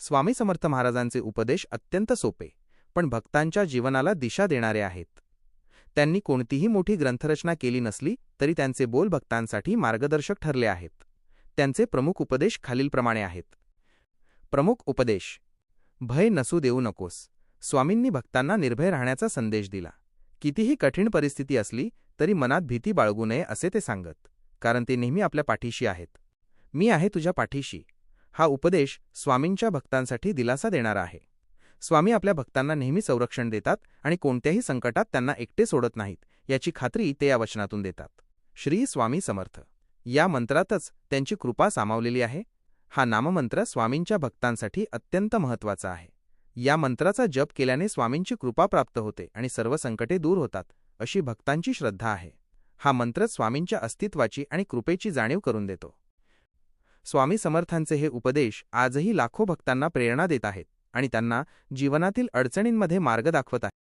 स्वामी समर्थ महाराजांचे उपदेश अत्यंत सोपे पण भक्तांच्या जीवनाला दिशा देणारे आहेत. त्यांनी कोणतीही मोठी ग्रंथरचना केली नसली तरी त्यांचे बोल भक्तांसाठी मार्गदर्शक ठरले आहेत. त्यांचे प्रमुख उपदेश खालीलप्रमाणे आहेत. प्रमुख उपदेश. भय नसू देऊ नकोस. स्वामींनी भक्तांना निर्भय राहण्याचा संदेश दिला. कितीही कठीण परिस्थिती असली तरी मनात भीती बाळगू नये असे ते सांगत, कारण ते नेहमी आपल्या पाठीशी आहेत. मी आहे तुझ्या पाठीशी. हा उपदेश स्वामींच्या भक्तांसाठी दिलासा देणारा आहे. स्वामी आपल्या भक्तांना नेहमी संरक्षण देतात आणि कोणत्याही संकटात त्यांना एकटे सोडत नाहीत याची खात्री ते या वचनातून देतात. श्री स्वामी समर्थ या मंत्रातच त्यांची कृपा सामावलेली आहे. हा नाममंत्र स्वामींच्या भक्तांसाठी अत्यंत महत्त्वाचा आहे. या मंत्राचा जप केल्याने स्वामींची कृपा प्राप्त होते आणि सर्व संकटे दूर होतात अशी भक्तांची श्रद्धा आहे. हा मंत्र स्वामींच्या अस्तित्वाची आणि कृपेची जाणीव करून देतो. स्वामी समर्थांचे हे उपदेश आजही लाखो भक्तांना प्रेरणा देत आहेत आणि त्यांना जीवनातील अडचणींमध्ये मार्ग दाखवत आहेत.